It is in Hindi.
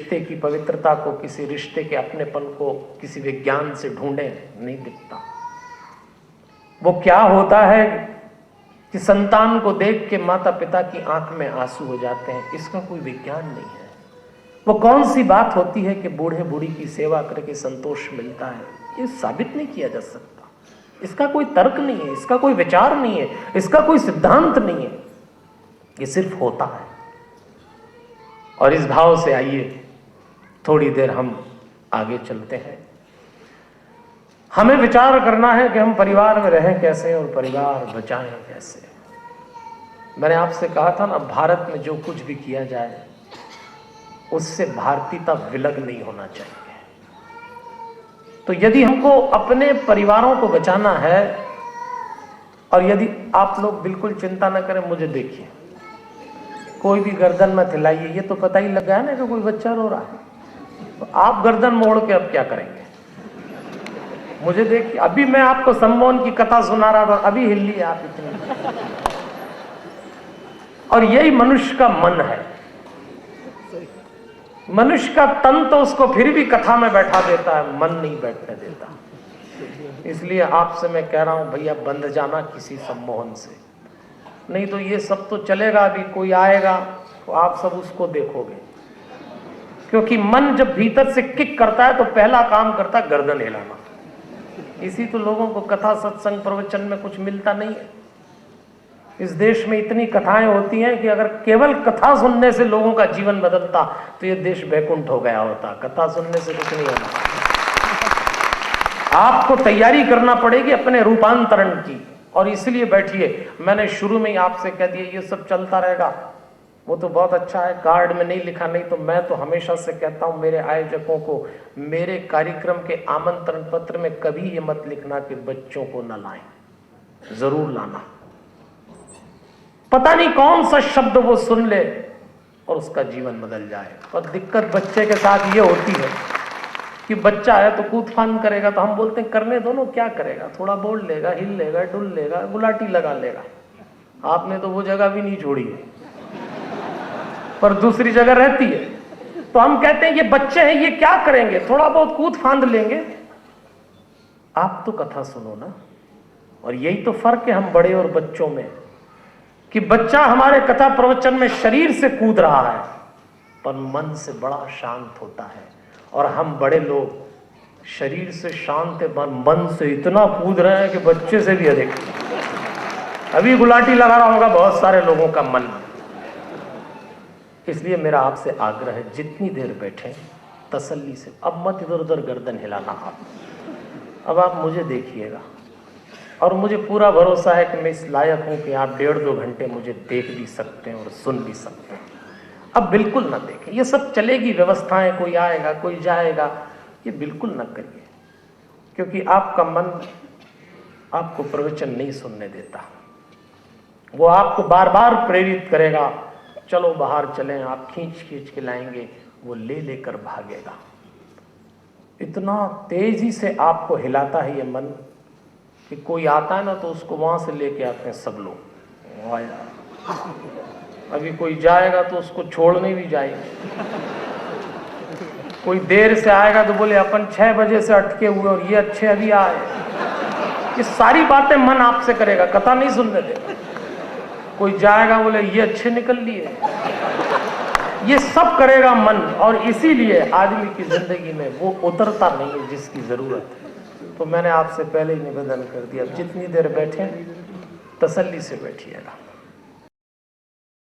रिश्ते की पवित्रता को, किसी रिश्ते के अपनेपन को किसी विज्ञान से ढूंढे, नहीं दिखता। वो क्या होता है कि संतान को देख के माता पिता की आंख में आंसू हो जाते हैं, इसका कोई विज्ञान नहीं है। वो कौन सी बात होती है कि बूढ़े बूढ़ी की सेवा करके संतोष मिलता है, ये साबित नहीं किया जा सकता। इसका कोई तर्क नहीं है, इसका कोई विचार नहीं है, इसका कोई सिद्धांत नहीं है, ये सिर्फ होता है। और इस भाव से आइए थोड़ी देर हम आगे चलते हैं। हमें विचार करना है कि हम परिवार में रहें कैसे और परिवार बचाएं कैसे। मैंने आपसे कहा था ना, भारत में जो कुछ भी किया जाए उससे भारतीयता विलग नहीं होना चाहिए। तो यदि हमको अपने परिवारों को बचाना है, और यदि आप लोग बिल्कुल चिंता न करें, मुझे देखिए, कोई भी गर्दन मत हिलाइए, ये तो पता ही लग गया ना कि कोई बच्चा रो रहा है। तो आप गर्दन मोड़ के अब क्या करेंगे? मुझे देखिए, अभी मैं आपको सम्मोहन की कथा सुना रहा था, अभी हिल लिए आप इतने। और यही मनुष्य का मन है। मनुष्य का तन तो उसको फिर भी कथा में बैठा देता है, मन नहीं बैठने देता। इसलिए आपसे मैं कह रहा हूं भैया, बंध जाना किसी सम्मोहन से, नहीं तो ये सब तो चलेगा। अभी कोई आएगा तो आप सब उसको देखोगे, क्योंकि मन जब भीतर से किक करता है तो पहला काम करता है गर्दन हिलाना। इसी तो लोगों को कथा सत्संग प्रवचन में कुछ मिलता नहीं है। इस देश में इतनी कथाएं होती हैं कि अगर केवल कथा सुनने से लोगों का जीवन बदलता तो ये देश बैकुंठ हो गया होता। कथा सुनने से कुछ नहीं होता। आपको तैयारी करना पड़ेगी अपने रूपांतरण की, और इसलिए बैठिए। मैंने शुरू में ही आपसे कह दिया ये सब चलता रहेगा, वो तो बहुत अच्छा है, कार्ड में नहीं लिखा। नहीं तो मैं तो हमेशा से कहता हूं मेरे आयोजकों को, मेरे कार्यक्रम के आमंत्रण पत्र में कभी ये मत लिखना कि बच्चों को न लाएं, जरूर लाना। पता नहीं कौन सा शब्द वो सुन ले और उसका जीवन बदल जाए। और दिक्कत बच्चे के साथ ये होती है कि बच्चा है तो कूद फांद करेगा, तो हम बोलते हैं करने दो ना, क्या करेगा, थोड़ा बोल लेगा, हिल लेगा, डुल लेगा, गुलाटी लगा लेगा। आपने तो वो जगह भी नहीं छोड़ी है, पर दूसरी जगह रहती है। तो हम कहते हैं ये बच्चे हैं, ये क्या करेंगे, थोड़ा बहुत कूद फांद लेंगे। आप तो कथा सुनो ना। और यही तो फर्क है हम बड़े और बच्चों में, कि बच्चा हमारे कथा प्रवचन में शरीर से कूद रहा है पर मन से बड़ा शांत होता है, और हम बड़े लोग शरीर से शांत है पर मन से इतना कूद रहे हैं कि बच्चे से भी अधिक। अभी गुलाटी लगा रहा होगा बहुत सारे लोगों का मन। इसलिए मेरा आपसे आग्रह है, जितनी देर बैठे तसल्ली से, अब मत इधर उधर गर्दन हिलाना आप। अब आप मुझे देखिएगा, और मुझे पूरा भरोसा है कि मैं इस लायक हूं कि आप 1.5-2 घंटे मुझे देख भी सकते हैं और सुन भी सकते हैं। अब बिल्कुल ना देखें, ये सब चलेगी व्यवस्थाएं, कोई आएगा कोई जाएगा, ये बिल्कुल ना करिए, क्योंकि आपका मन आपको प्रवचन नहीं सुनने देता। वो आपको बार बार प्रेरित करेगा, चलो बाहर चलें, आप खींच खींच के लाएंगे, वो ले लेकर भागेगा। इतना तेजी से आपको हिलाता है ये मन कि कोई आता है ना तो उसको वहां से लेके आते हैं सब लोग, आया। अभी कोई जाएगा तो उसको छोड़ने भी जाएंगे। कोई देर से आएगा तो बोले अपन 6 बजे से अटके हुए और ये अच्छे अभी आए। ये सारी बातें मन आपसे करेगा, कथा नहीं सुनने देगा। कोई जाएगा बोले ये अच्छे निकल लिए, ये सब करेगा मन। और इसीलिए आदमी की जिंदगी में वो उतरता नहीं है जिसकी जरूरत है। तो मैंने आपसे पहले ही निवेदन कर दिया, जितनी देर बैठे तसल्ली से बैठिएगा।